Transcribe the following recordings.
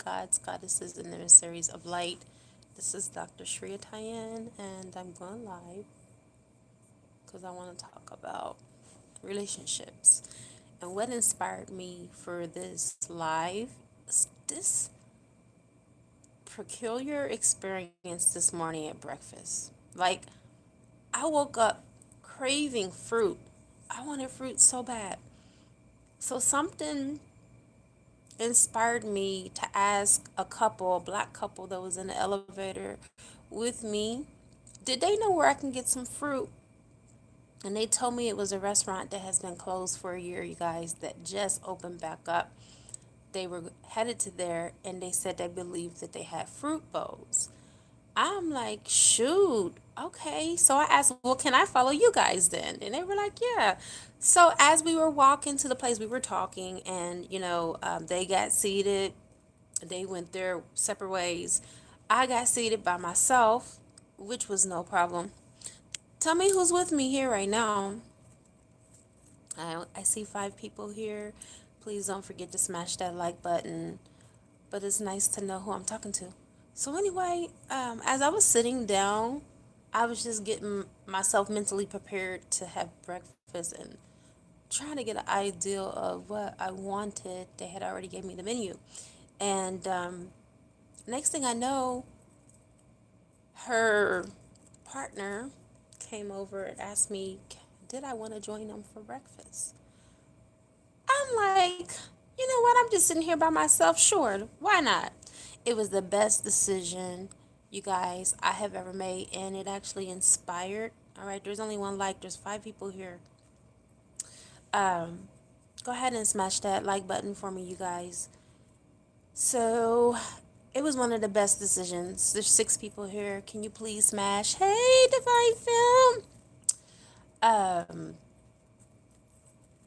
gods, goddesses, and emissaries of light. This is Dr. Shreya Tyan, and I'm going live because I want to talk about relationships. And what inspired me for this live, this peculiar experience this morning at breakfast. Like, I woke up craving fruit. I wanted fruit so bad. So something inspired me to ask a couple, a black couple that was in the elevator with me, did they know where I can get some fruit? And they told me it was a restaurant that has been closed for a year, you guys, that just opened back up. They were headed to there and they said they believed that they had fruit bowls. I'm like, shoot, okay. So I asked, well, can I follow you guys then? And they were like, yeah. So as we were walking to the place, we were talking, and they got seated. They went their separate ways. I got seated by myself, which was no problem. Tell me who's with me here right now. I see 5 people here. Please don't forget to smash that like button. But it's nice to know who I'm talking to. So anyway, as I was sitting down, I was just getting myself mentally prepared to have breakfast and trying to get an idea of what I wanted. They had already gave me the menu. And next thing I know, her partner came over and asked me, did I want to join them for breakfast? I'm like, you know what? I'm just sitting here by myself. Sure, why not? It was the best decision, you guys, I have ever made, and it actually inspired. All right, there's only one like. There's 5 people here. Um, Go ahead and smash that like button for me, you guys. So it was one of the best decisions. There's 6 people here. Can you please smash? Hey, Divine Film. Um,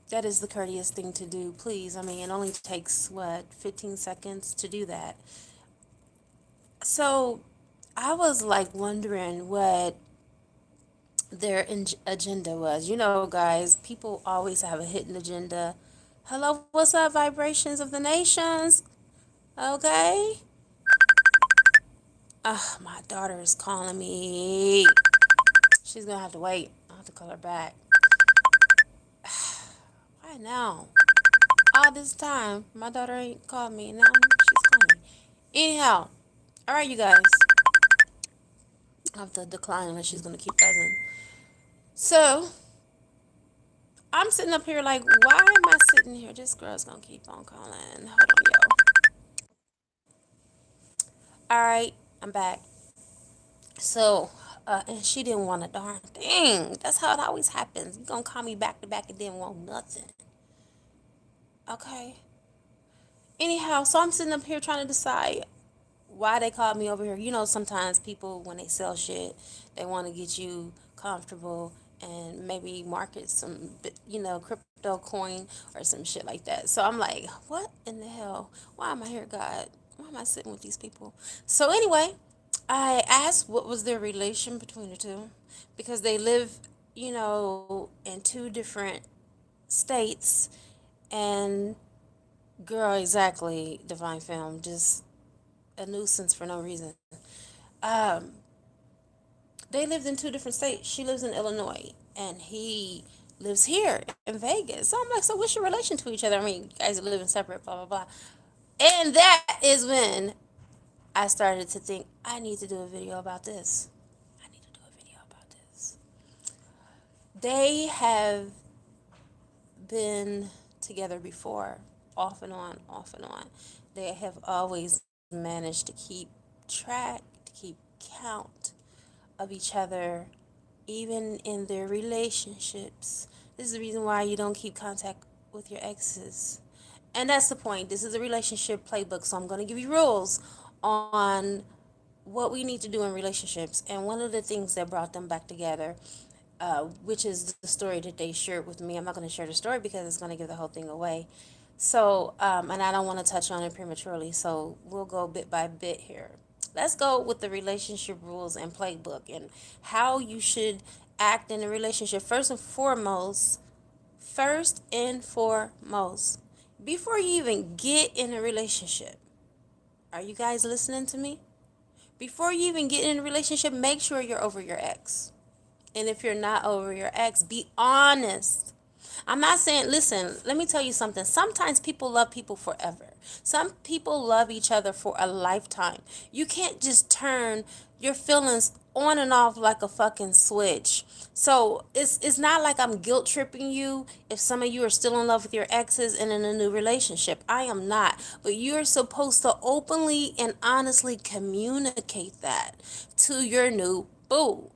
that is the courteous thing to do, please. I mean, it only takes, what, 15 seconds to do that. So I was like wondering what their agenda was. Guys, people always have a hidden agenda. Hello, what's up, vibrations of the nations? Okay. My daughter is calling me. She's gonna have to wait. I'll have to call her back. Why now? All this time, my daughter ain't called me. Now she's calling me. Anyhow, all right, you guys. I have to decline unless she's gonna keep buzzing. So I'm sitting up here like, why am I sitting here? This girl's gonna keep on calling. Hold on, yo. All right, I'm back. So, and she didn't want a darn thing. That's how it always happens. You gonna call me back to back and didn't want nothing. Okay. Anyhow, so I'm sitting up here trying to decide why they called me over here. Sometimes people, when they sell shit, they want to get you comfortable and maybe market some, crypto coin or some shit like that. So I'm like, what in the hell? Why am I here, God? Why am I sitting with these people? So anyway, I asked what was their relation between the two, because they live, in 2 different states. And girl, exactly, Divine Film, just a nuisance for no reason. Um, they lived in 2 different states. She lives in Illinois, and he lives here in Vegas. So I'm like, so what's your relation to each other? I mean, you guys are living separate, blah, blah, blah. And that is when I started to think, I need to do a video about this. I need to do a video about this. They have been together before, off and on, off and on. They have always managed to keep track, to keep count of each other, even in their relationships. This is the reason why you don't keep contact with your exes. And that's the point. This is a relationship playbook, so I'm going to give you rules on what we need to do in relationships. And one of the things that brought them back together, which is the story that they shared with me. I'm not going to share the story because it's going to give the whole thing away. So, and I don't want to touch on it prematurely, so we'll go bit by bit here. Let's go with the relationship rules and playbook and how you should act in a relationship. First and foremost, before you even get in a relationship, Are you guys listening to me? Before you even get in a relationship, make sure you're over your ex. And if you're not over your ex, be honest. I'm not saying, listen, let me tell you something. Sometimes people love people forever. Some people love each other for a lifetime. You can't just turn your feelings on and off like a fucking switch. So it's not like I'm guilt tripping you if some of you are still in love with your exes and in a new relationship. I am not. But you're supposed to openly and honestly communicate that to your new boo,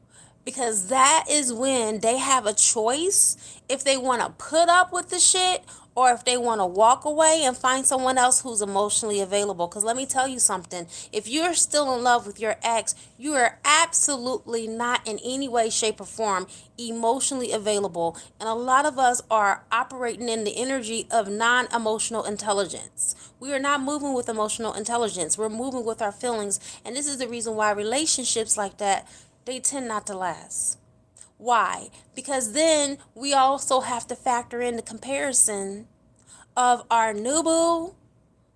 because that is when they have a choice if they want to put up with the shit or if they want to walk away and find someone else who's emotionally available. Because let me tell you something, if you're still in love with your ex, you are absolutely not in any way, shape, or form emotionally available. And a lot of us are operating in the energy of non emotional intelligence. We are not moving with emotional intelligence, we're moving with our feelings. And this is the reason why relationships like that, they tend not to last. Why? Because then we also have to factor in the comparison of our new boo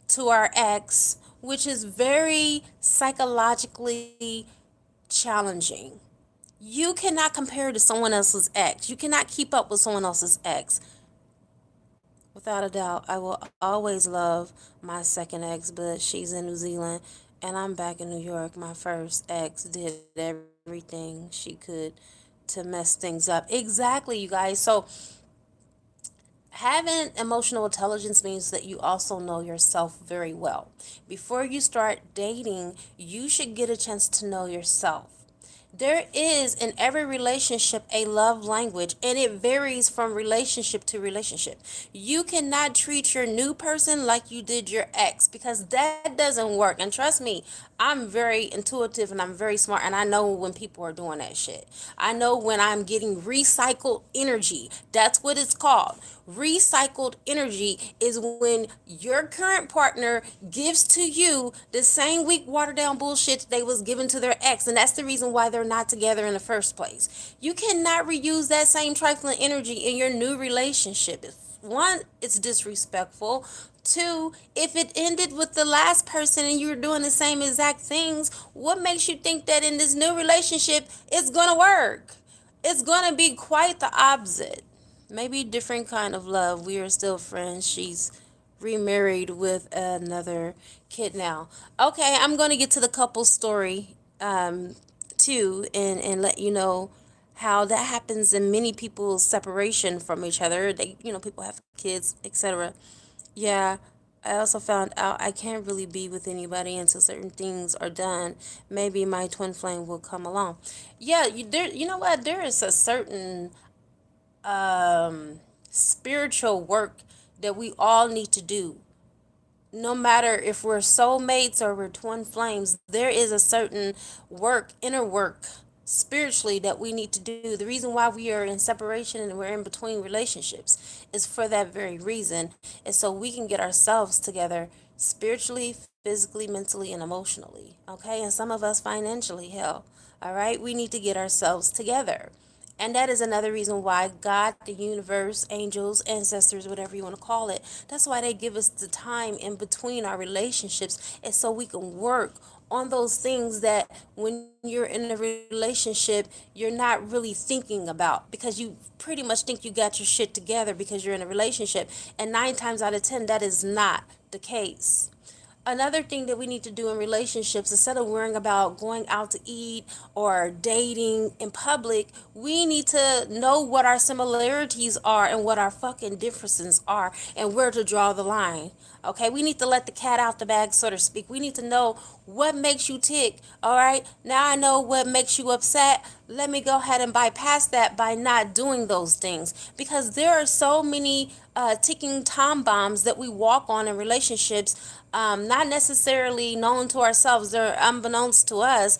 to our ex, which is very psychologically challenging. You cannot compare to someone else's ex. You cannot keep up with someone else's ex. Without a doubt, I will always love my second ex, but she's in New Zealand and I'm back in New York. My first ex did everything she could to mess things up. Exactly, you guys. So, having emotional intelligence means that you also know yourself very well. Before you start dating, you should get a chance to know yourself. There is in every relationship a love language, and it varies from relationship to relationship. You cannot treat your new person like you did your ex, because that doesn't work. And trust me, I'm very intuitive and I'm very smart, and I know when people are doing that shit. I know when I'm getting recycled energy. That's what it's called. Recycled energy is when your current partner gives to you the same weak watered down bullshit they was given to their ex, and that's the reason why they're not together in the first place. You cannot reuse that same trifling energy in your new relationship. One, it's disrespectful. Two, if it ended with the last person and you were doing the same exact things, what makes you think that in this new relationship it's gonna work? It's gonna be quite the opposite. Maybe different kind of love. We are still friends. She's remarried with another kid now. Okay, I'm gonna get to the couple story too, and let you know how that happens in many people's separation from each other. They, people have kids, etc. Yeah, I also found out I can't really be with anybody until certain things are done. Maybe my twin flame will come along. Yeah, you know what? There is a certain spiritual work that we all need to do. No matter if we're soulmates or we're twin flames, there is a certain work, inner work, spiritually, that we need to do. The reason why we are in separation and we're in between relationships is for that very reason. And so we can get ourselves together spiritually, physically, mentally, and emotionally. Okay. And some of us financially, hell. All right. We need to get ourselves together. And that is another reason why God, the universe, angels, ancestors, whatever you want to call it, that's why they give us the time in between our relationships. And so we can work on those things that when you're in a relationship, you're not really thinking about, because you pretty much think you got your shit together because you're in a relationship. And 9 times out of 10, that is not the case. Another thing that we need to do in relationships, instead of worrying about going out to eat or dating in public, we need to know what our similarities are and what our fucking differences are and where to draw the line. Okay, we need to let the cat out the bag, so to speak. We need to know what makes you tick. All right, now I know what makes you upset. Let me go ahead and bypass that by not doing those things, because there are so many ticking time bombs that we walk on in relationships, not necessarily known to ourselves, they're unbeknownst to us.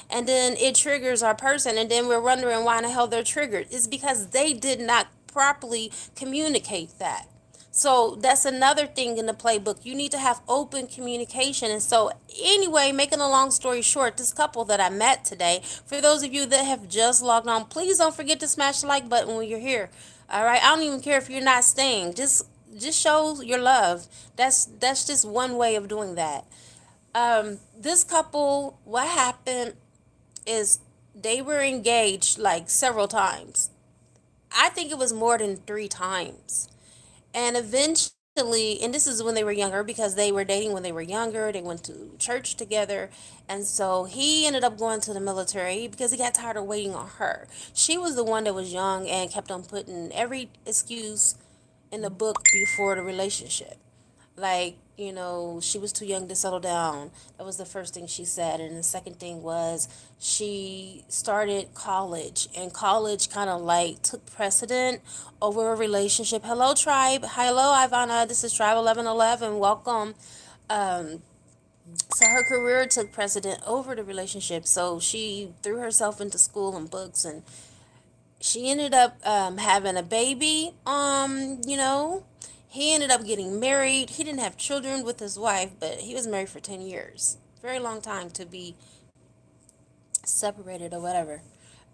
And then it triggers our person, and then we're wondering why in the hell they're triggered. It's because they did not properly communicate that. So that's another thing in the playbook. You need to have open communication. And so, anyway, making a long story short, this couple that I met today, for those of you that have just logged on, please don't forget to smash the like button when you're here. All right, I don't even care if you're not staying. Just show your love. That's just one way of doing that. This couple, what happened is they were engaged like several times. I think it was more than three times. And eventually, and this is when they were younger because they were dating when they were younger. They went to church together. And so he ended up going to the military because he got tired of waiting on her. She was the one that was young and kept on putting every excuse in the book before the relationship. Like, she was too young to settle down. That was the first thing she said. And the second thing was she started college, and college kind of like took precedent over a relationship. Hello, tribe. Hello, Ivana. This is Tribe 1111. Welcome. So her career took precedent over the relationship. So she threw herself into school and books, and she ended up having a baby. He ended up getting married. He didn't have children with his wife, but he was married for 10 years. Very long time to be separated or whatever.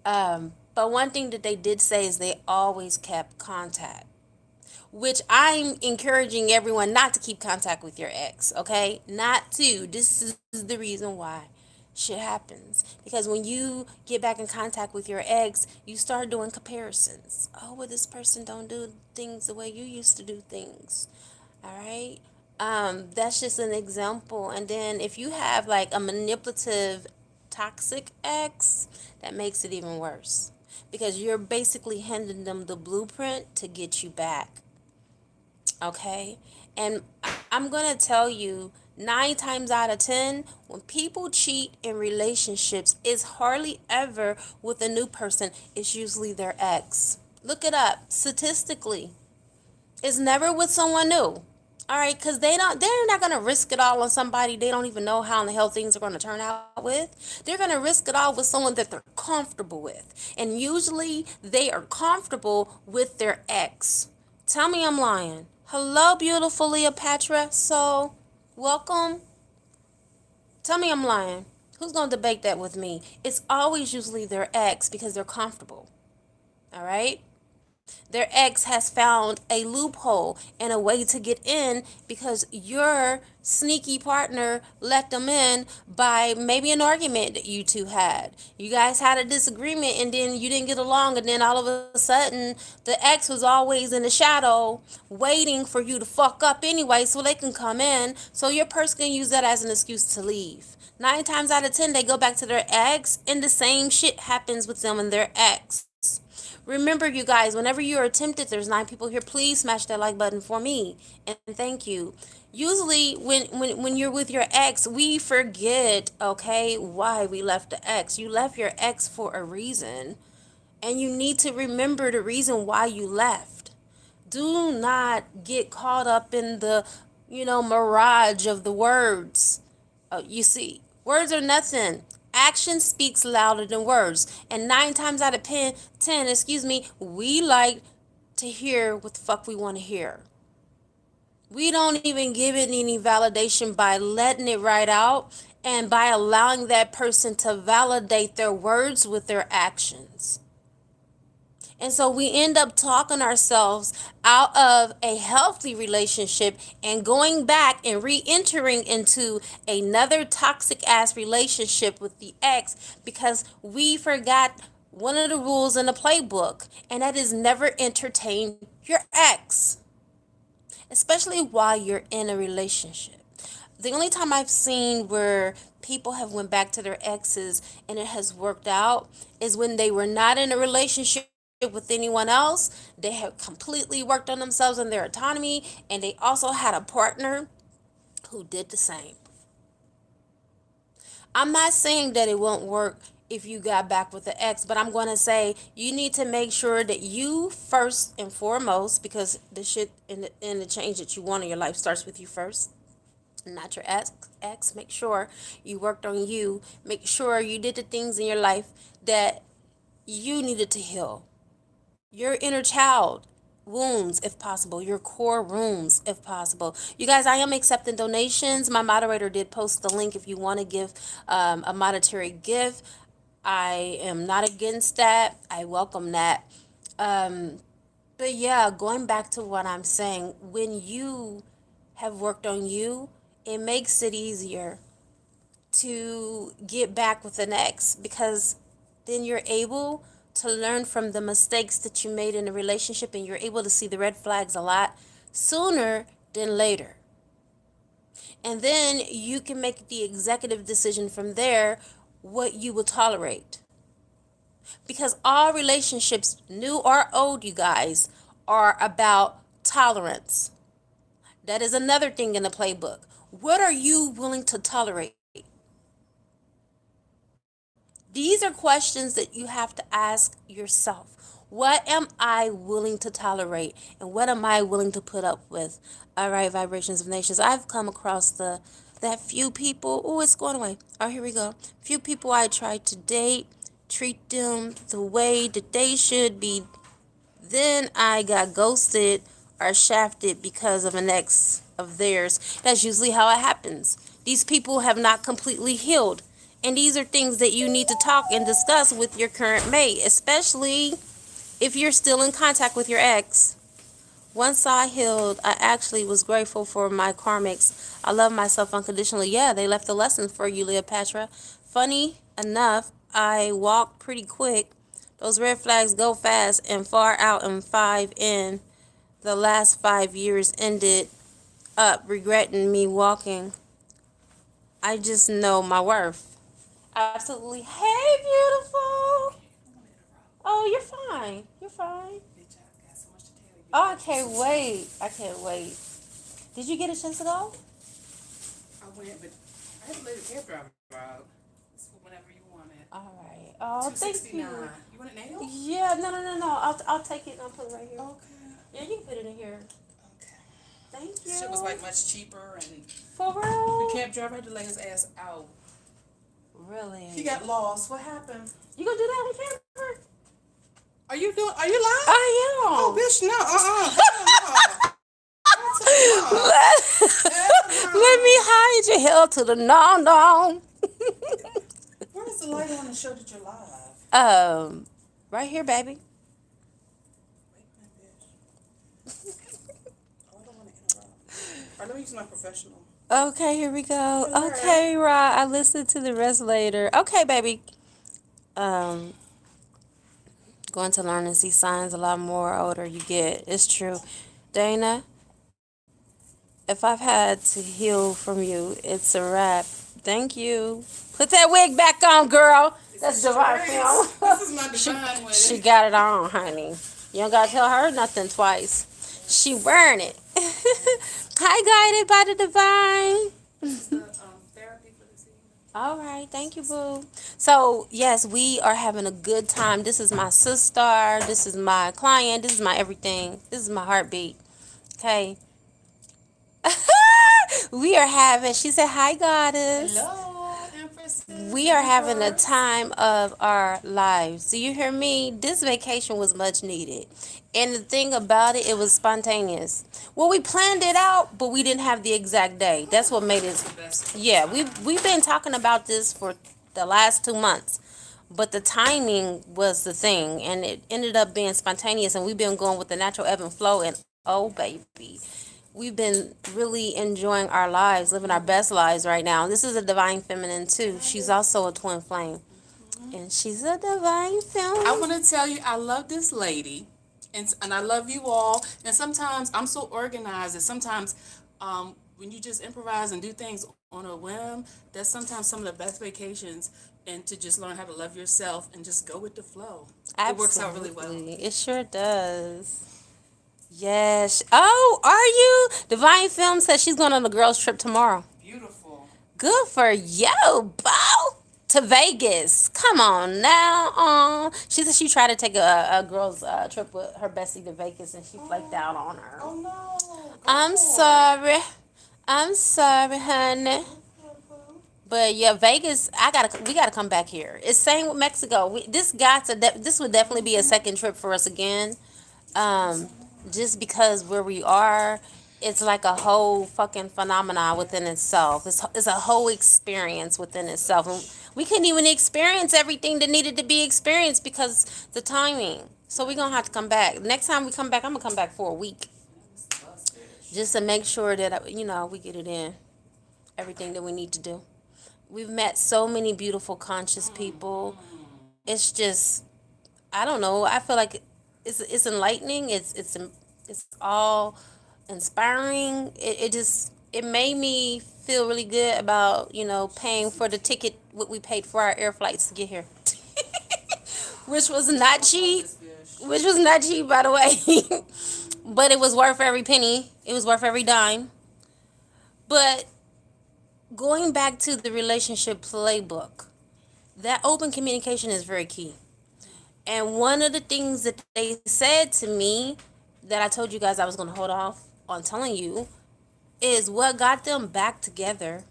But one thing that they did say is they always kept contact, which I'm encouraging everyone not to keep contact with your ex, okay? Not to. This is the reason why shit happens. Because when you get back in contact with your ex, you start doing comparisons. Oh, well, this person don't do things the way you used to do things. All right? That's just an example. And then if you have like a manipulative, toxic ex, that makes it even worse. Because you're basically handing them the blueprint to get you back. Okay? And I'm going to tell you, 9 times out of 10, when people cheat in relationships, it's hardly ever with a new person. It's usually their ex. Look it up statistically. It's never with someone new. All right, because they're not gonna risk it all on somebody they don't even know how in the hell things are gonna turn out with. They're gonna risk it all with someone that they're comfortable with, and usually they are comfortable with their ex. Tell me I'm lying. Hello, beautiful Leopatra. So, welcome. Tell me I'm lying. Who's gonna debate that with me? It's always usually their ex because they're comfortable. All right. Their ex has found a loophole and a way to get in because your sneaky partner let them in by maybe an argument that you two had. You guys had a disagreement and then you didn't get along, and then all of a sudden the ex was always in the shadow waiting for you to fuck up anyway so they can come in. So your person can use that as an excuse to leave. 9 times out of 10, they go back to their ex, and the same shit happens with them and their ex. Remember, you guys, whenever you're tempted, there's 9 people here. Please smash that like button for me. And thank you. Usually, when you're with your ex, we forget, okay, why we left the ex. You left your ex for a reason. And you need to remember the reason why you left. Do not get caught up in the, mirage of the words. You see, words are nothing. Action speaks louder than words. And 9 times out of 10, we like to hear what the fuck we want to hear. We don't even give it any validation by letting it right out and by allowing that person to validate their words with their actions. And so we end up talking ourselves out of a healthy relationship and going back and re-entering into another toxic ass relationship with the ex because we forgot one of the rules in the playbook, and that is never entertain your ex, especially while you're in a relationship. The only time I've seen where people have went back to their exes and it has worked out is when they were not in a relationship with anyone else. They have completely worked on themselves and their autonomy, and they also had a partner who did the same. I'm not saying that it won't work if you got back with the ex, but I'm going to say you need to make sure that you first and foremost, because the shit and the change that you want in your life starts with you first, not your ex. Make sure you worked on you. Make sure you did the things in your life that you needed to heal. Your inner child wounds, if possible, your core wounds, if possible. You guys, I am accepting donations. My moderator did post the link if you want to give a monetary gift. I am not against that. I welcome that. But yeah, going back to what I'm saying, when you have worked on you, it makes it easier to get back with an ex, because then you're able to learn from the mistakes that you made in a relationship, and you're able to see the red flags a lot sooner than later. And then you can make the executive decision from there what you will tolerate. Because all relationships, new or old, you guys, are about tolerance. That is another thing in the playbook. What are you willing to tolerate? These are questions that you have to ask yourself. What am I willing to tolerate? And what am I willing to put up with? All right, vibrations of nations. I've come across that few people. Oh, it's going away. Oh, here we go. Few people I tried to date, treat them the way that they should be. Then I got ghosted or shafted because of an ex of theirs. That's usually how it happens. These people have not completely healed. And these are things that you need to talk and discuss with your current mate, especially if you're still in contact with your ex. Once I healed, I actually was grateful for my karmics. I love myself unconditionally. Yeah, they left a lesson for you, Cleopatra. Funny enough, I walk pretty quick. Those red flags go fast and far out, and 5 in. The last 5 years ended up regretting me walking. I just know my worth. Absolutely. Hey, beautiful. Oh, you're fine. You're fine. Oh, I can't wait. I can't wait. Did you get a chance to go? I went, but I had to let the cab driver out. It's for whenever you want it. All right. Oh, thank you. You want it now? Yeah, no. I'll take it and I'll put it right here. Okay. Yeah, you can put it in here. Okay. Thank you. Shit was like much cheaper, and For real? the cab driver had to lay his ass out. Really? He got lost. What happened? You gonna do that on camera? Are you live? I am. Oh, bitch, no. Let me hide your hell to the no. Where's the light on to show that you're live? Right here, baby. Wait a minute, bitch. Oh, I don't want to interrupt. All right, let me use my professional. Okay, here we go. Okay, Ra, I listened to the rest later. Okay, baby. Going to learn and see signs a lot more older you get. It's true. Dana, if I've had to heal from you, it's a wrap. Thank you. Put that wig back on, girl. That's divine film. This is my divine wig. She got it on, honey. You don't gotta tell her nothing twice. She wearing it. Hi, guided by the divine. This is the therapy for this evening. All right, thank you, boo. So, yes, we are having a good time. This is my sister. This is my client. This is my everything. This is my heartbeat. Okay. We are having, she said, hi, goddess. Hello, Empresses. We are having a time of our lives. Do you hear me? This vacation was much needed. And the thing about it, it was spontaneous. Well, we planned it out, but we didn't have the exact day. That's what made it. Yeah, we've been talking about this for the last 2 months. But the timing was the thing, and it ended up being spontaneous, and we've been going with the natural ebb and flow, and oh, baby. We've been really enjoying our lives, living our best lives right now. This is a divine feminine, too. She's also a twin flame. And she's a divine feminine. I want to tell you, I love this lady, and I love you all. And sometimes I'm so organized that sometimes when you just improvise and do things on a whim, that's sometimes some of the best vacations. And to just learn how to love yourself and just go with the flow. Absolutely. It works out really well. It sure does. Yes. Oh, are you? Divine Film says she's going on a girls' trip tomorrow. Beautiful. Good for you, Bo. To Vegas. Come on now. She said she tried to take a girls' trip with her bestie to Vegas, and she flaked out on her. Oh, no. I'm sorry. I'm sorry, honey. But yeah, Vegas, we gotta come back here. It's same with Mexico. This would definitely be a second trip for us again. Just because where we are, it's like a whole fucking phenomenon within itself. It's a whole experience within itself. And we couldn't even experience everything that needed to be experienced because the timing. So we're gonna have to come back. Next time we come back, I'm gonna come back for a week. Just to make sure that we get it in. Everything that we need to do. We've met so many beautiful, conscious people. It's just, I don't know. I feel like it's enlightening. It's all inspiring. It made me feel really good about paying for the ticket what we paid for our air flights to get here, which was not I love cheap. this fish. Which was not cheap, by the way, but it was worth every penny. It was worth every dime. But going back to the relationship playbook, that open communication is very key. And one of the things that they said to me that I told you guys I was going to hold off on telling you is what got them back together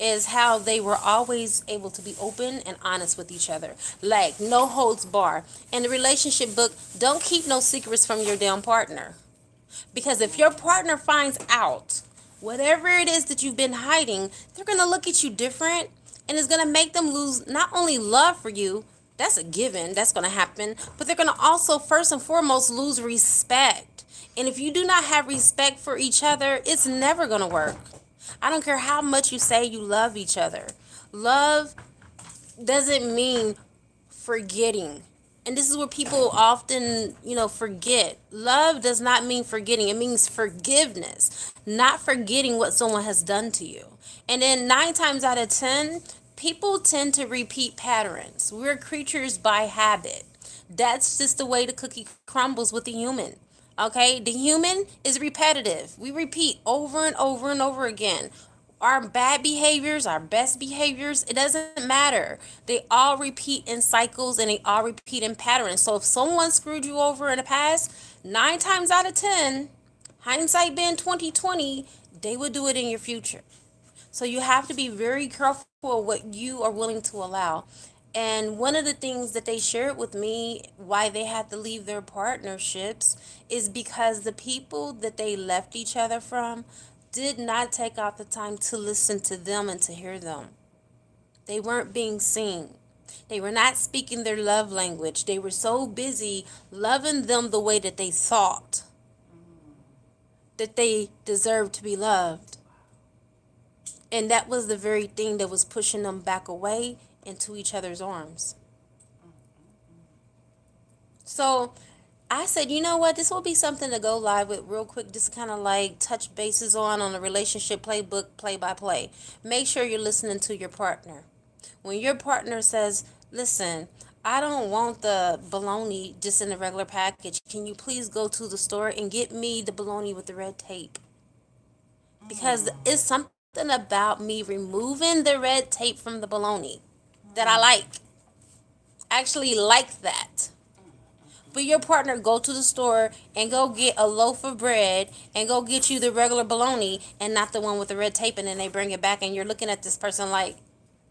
is how they were always able to be open and honest with each other. Like, no holds bar. In the relationship book, don't keep no secrets from your damn partner. Because if your partner finds out whatever it is that you've been hiding, they're going to look at you different, and it's going to make them lose not only love for you, that's a given, that's going to happen, but they're going to also, first and foremost, lose respect. And if you do not have respect for each other, it's never going to work. I don't care how much you say you love each other. Love doesn't mean forgetting. And this is where people often, forget. Love does not mean forgetting. It means forgiveness, not forgetting what someone has done to you. And then 9 times out of 10, people tend to repeat patterns. We're creatures by habit. That's just the way the cookie crumbles with the human. Okay? The human is repetitive. We repeat over and over and over again. Our bad behaviors, our best behaviors, it doesn't matter. They all repeat in cycles and they all repeat in patterns. So if someone screwed you over in the past, 9 times out of 10, hindsight being 2020, they would do it in your future. So you have to be very careful of what you are willing to allow. And one of the things that they shared with me why they had to leave their partnerships is because the people that they left each other from did not take out the time to listen to them and to hear them. They weren't being seen. They were not speaking their love language. They were so busy loving them the way that they thought that they deserved to be loved. And that was the very thing that was pushing them back away into each other's arms. So I said, you know what? This will be something to go live with real quick, just kind of like touch bases on the relationship playbook, play by play. Make sure you're listening to your partner. When your partner says, listen, I don't want the bologna just in the regular package. Can you please go to the store and get me the bologna with the red tape? Because it's something about me removing the red tape from the bologna that I like. I actually like that. But your partner go to the store and go get a loaf of bread and go get you the regular bologna and not the one with the red tape, and then they bring it back and you're looking at this person like,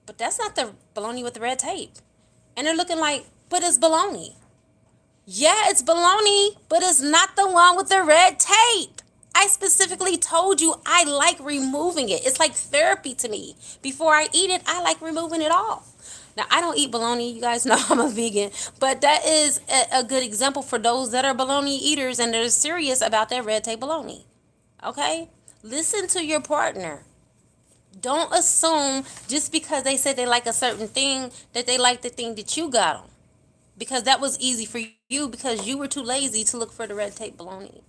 but that's not the bologna with the red tape. And they're looking like, but it's bologna. Yeah, it's bologna, but it's not the one with the red tape. I specifically told you I like removing it. It's like therapy to me. Before I eat it, I like removing it off. Now, I don't eat bologna. You guys know I'm a vegan. But that is a good example for those that are bologna eaters and they're serious about their red tape bologna. Okay? Listen to your partner. Don't assume just because they said they like a certain thing that they like the thing that you got them. Because that was easy for you because you were too lazy to look for the red tape bologna.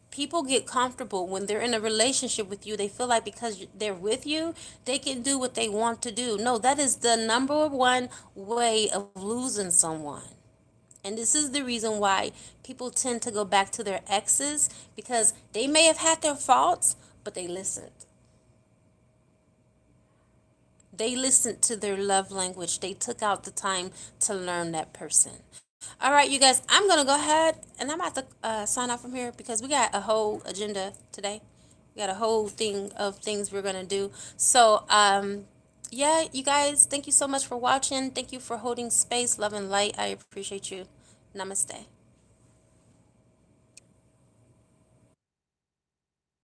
People get comfortable when they're in a relationship with you. They feel like because they're with you, they can do what they want to do. No, that is the number one way of losing someone. And this is the reason why people tend to go back to their exes because they may have had their faults, but they listened. They listened to their love language. They took out the time to learn that person. All right, you guys, I'm going to go ahead and I'm about to sign off from here because we got a whole agenda today. We got a whole thing of things we're going to do. So, yeah, you guys, thank you so much for watching. Thank you for holding space, love, and light. I appreciate you. Namaste.